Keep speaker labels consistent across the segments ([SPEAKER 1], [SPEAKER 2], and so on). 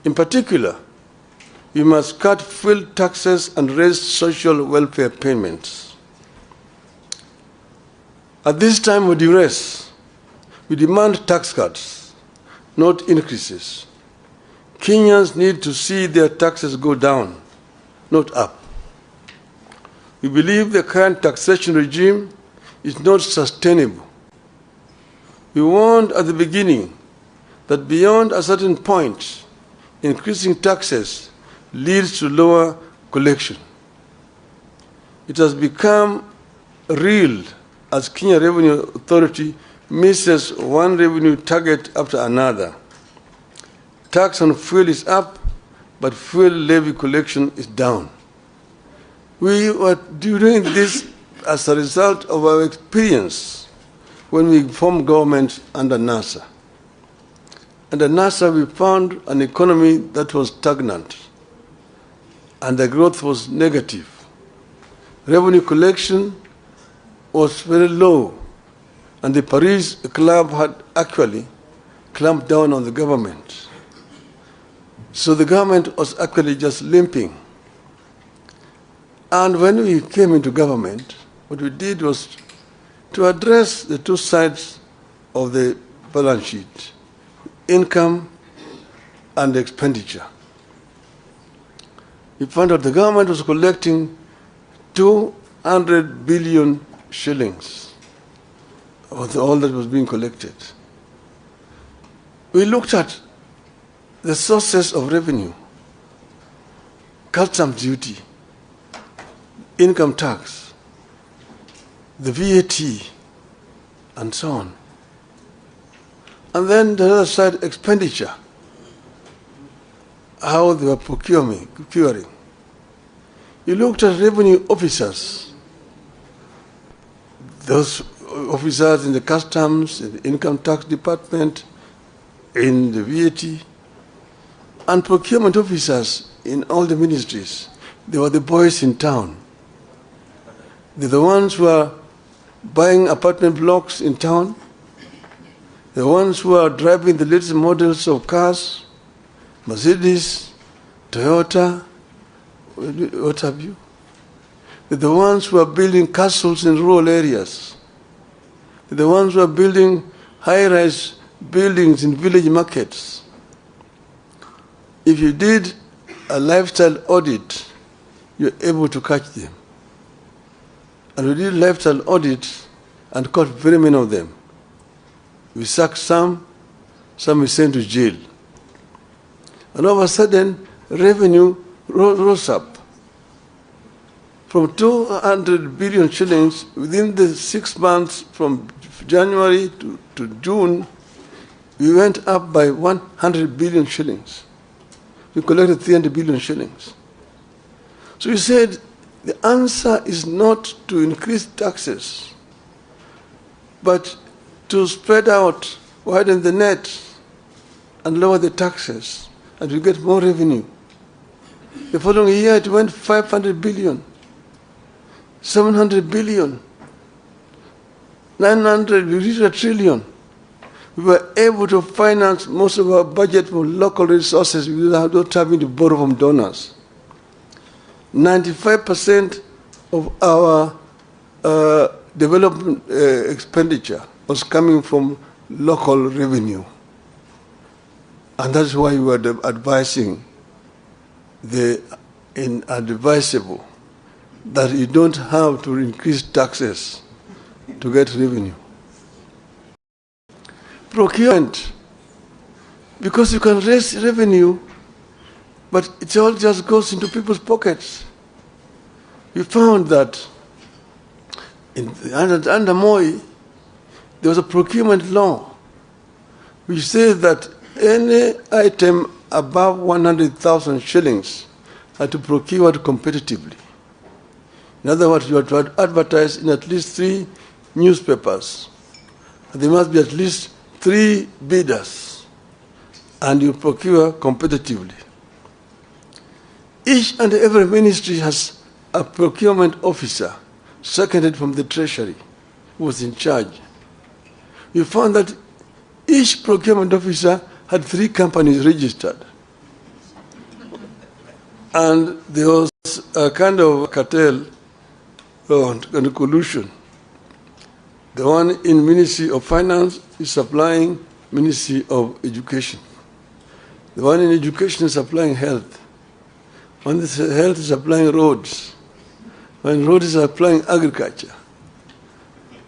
[SPEAKER 1] In particular, we must cut fuel taxes and raise social welfare payments. At this time of duress, we demand tax cuts, not increases. Kenyans need to see their taxes go down, not up. We believe the current taxation regime is not sustainable. We warned at the beginning that beyond a certain point, increasing taxes leads to lower collection. It has become real as Kenya Revenue Authority misses one revenue target after another. Tax on fuel is up, but fuel levy collection is down. We were doing this as a result of our experience when we formed government under NASA. Under NASA, we found an economy that was stagnant, and the growth was negative. Revenue collection was very low, and the Paris Club had actually clamped down on the government. So the government was actually just limping. And when we came into government, what we did was to address the two sides of the balance sheet, income and expenditure. We found out the government was collecting 200 billion shillings of all that was being collected. We looked at the sources of revenue, customs duty, income tax, the VAT, and so on. And then the other side, expenditure, how they were procuring. You looked at revenue officers, those officers in the customs, in the income tax department, in the VAT, and procurement officers in all the ministries. They were the boys in town. They're the ones who are buying apartment blocks in town, the ones who are driving the latest models of cars, Mercedes, Toyota, what have you. They're the ones who are building castles in rural areas. They're the ones who are building high-rise buildings in village markets. If you did a lifestyle audit, you're able to catch them. And we did lifestyle audits and caught very many of them. We sacked some we sent to jail. And all of a sudden, revenue rose up. From 200 billion shillings, within the 6 months from January to June, we went up by 100 billion shillings. We collected 300 billion shillings. So we said, the answer is not to increase taxes, but to spread out, widen the net, and lower the taxes, and we get more revenue. The following year, it went 500 billion, 700 billion, 900, we reached 1 trillion. We were able to finance most of our budget from local resources without having to borrow from donors. 95% of our development expenditure was coming from local revenue. And that's why we were advising the inadvisable that you don't have to increase taxes to get revenue. Procurement, because you can raise revenue, but it all just goes into people's pockets. We found that under Moi, there was a procurement law which says that any item above 100,000 shillings had to procure competitively. In other words, you have to advertise in at least 3 newspapers. And there must be at least 3 bidders, and you procure competitively. Each and every ministry has a procurement officer, seconded from the treasury, who was in charge. We found that each procurement officer had 3 companies registered. And there was a kind of cartel and a collusion. The one in Ministry of Finance is supplying Ministry of Education. The one in Education is supplying health. One is health is supplying roads. One road is supplying agriculture.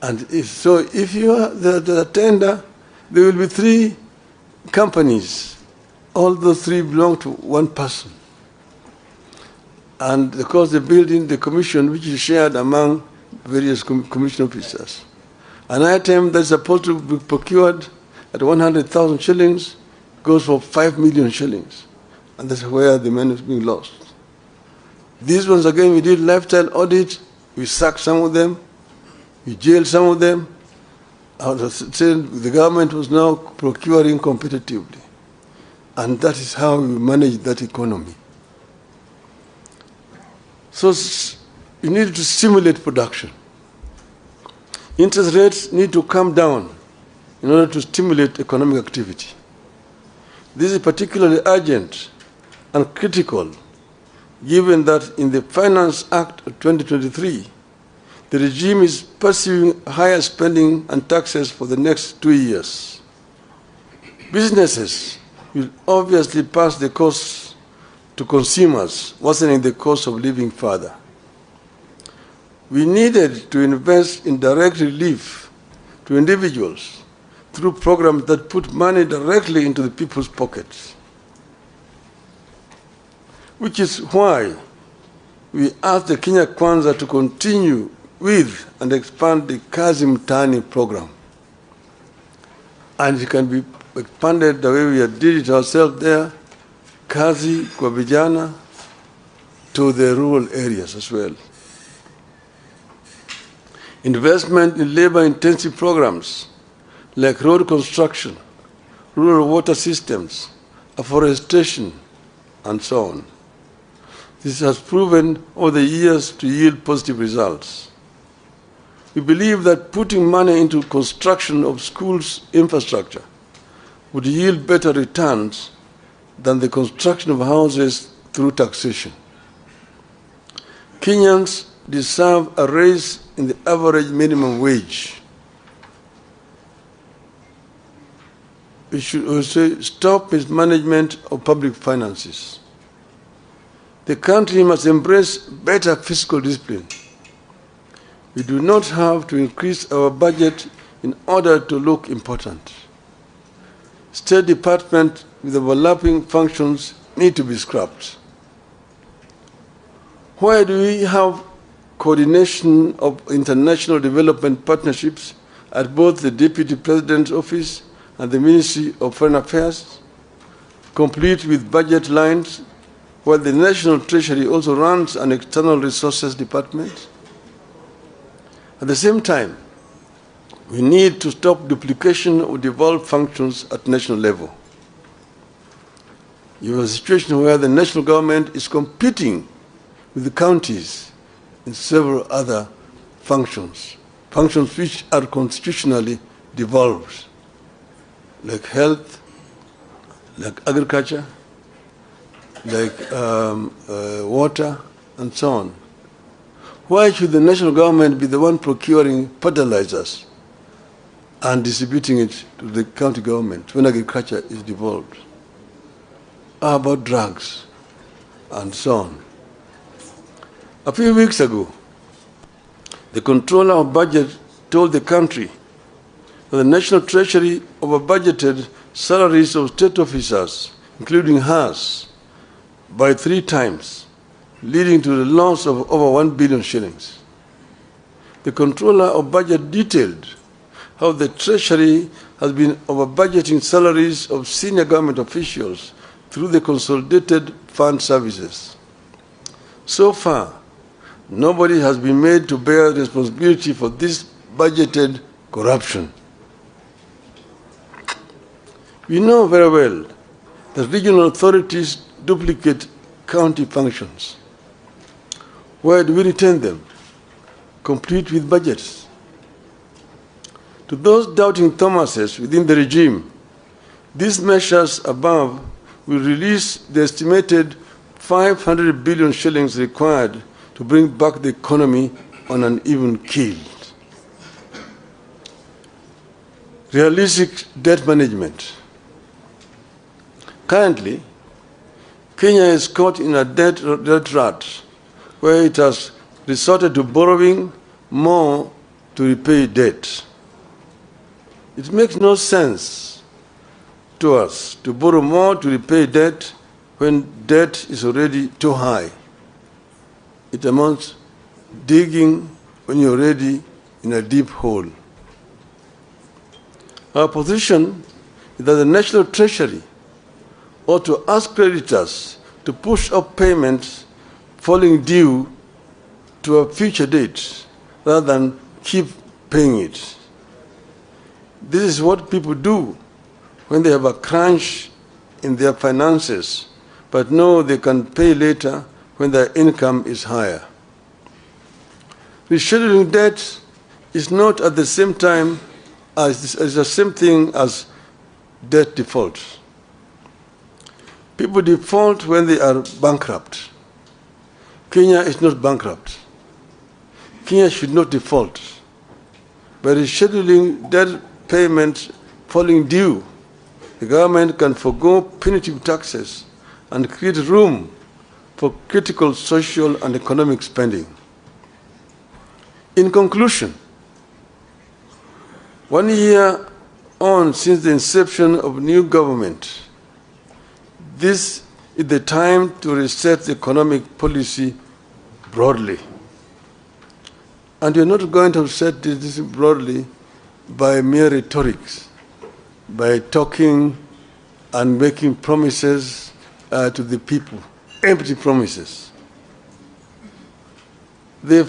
[SPEAKER 1] And if you are the tender, there will be 3 companies. All those 3 belong to one person. And of course, the building, the commission, which is shared among various commission officers. An item that's supposed to be procured at 100,000 shillings goes for 5 million shillings. And that's where the money is being lost. These ones, again, we did lifestyle audit. We sacked some of them. We jailed some of them. The government was now procuring competitively. And that is how we manage that economy. So you need to stimulate production. Interest rates need to come down in order to stimulate economic activity. This is particularly urgent and critical, given that in the Finance Act of 2023, the regime is pursuing higher spending and taxes for the next 2 years. Businesses will obviously pass the costs to consumers, worsening the cost of living further. We needed to invest in direct relief to individuals through programs that put money directly into the people's pockets. Which is why we asked the Kenya Kwanza to continue with and expand the Kazi Mtaani program. And it can be expanded the way we did it ourselves there, Kazi kwa vijana, to the rural areas as well. Investment in labor-intensive programs like road construction, rural water systems, afforestation, and so on. This has proven over the years to yield positive results. We believe that putting money into construction of schools' infrastructure would yield better returns than the construction of houses through taxation. Kenyans deserve a raise in the average minimum wage. We should also stop mismanagement of public finances. The country must embrace better fiscal discipline. We do not have to increase our budget in order to look important. State departments with overlapping functions need to be scrapped. Why do we have coordination of international development partnerships at both the Deputy President's Office and the Ministry of Foreign Affairs, complete with budget lines, while the National Treasury also runs an external resources department? At the same time, we need to stop duplication of devolved functions at national level. You have a situation where the national government is competing with the counties in several other functions which are constitutionally devolved, like health, like agriculture, like water, and so on. Why should the national government be the one procuring fertilizers and distributing it to the county government when agriculture is devolved? How about drugs and so on? A few weeks ago, the Controller of Budget told the country that the National Treasury over-budgeted salaries of state officers, including hers, by 3 times, leading to the loss of over 1 billion shillings. The Controller of Budget detailed how the Treasury has been over-budgeting salaries of senior government officials through the consolidated fund services. So far, nobody has been made to bear responsibility for this budgeted corruption. We know very well that regional authorities duplicate county functions. Where do we retain them? Complete with budgets. To those doubting Thomases within the regime, these measures above will release the estimated 500 billion shillings required to bring back the economy on an even keel. Realistic debt management. Currently, Kenya is caught in a debt rut where it has resorted to borrowing more to repay debt. It makes no sense to us to borrow more to repay debt when debt is already too high. It amounts digging when you're already in a deep hole. Our position is that the National Treasury ought to ask creditors to push up payments falling due to a future date rather than keep paying it. This is what people do when they have a crunch in their finances, but know they can pay later when their income is higher. Rescheduling debt is not at the same time as the same thing as debt default. People default when they are bankrupt. Kenya is not bankrupt. Kenya should not default. By rescheduling debt payment falling due, the government can forgo punitive taxes and create room for critical social and economic spending. In conclusion, 1 year on since the inception of new government, this is the time to reset the economic policy broadly. And you're not going to set this broadly by mere rhetorics, by talking and making promises to the people, empty promises. The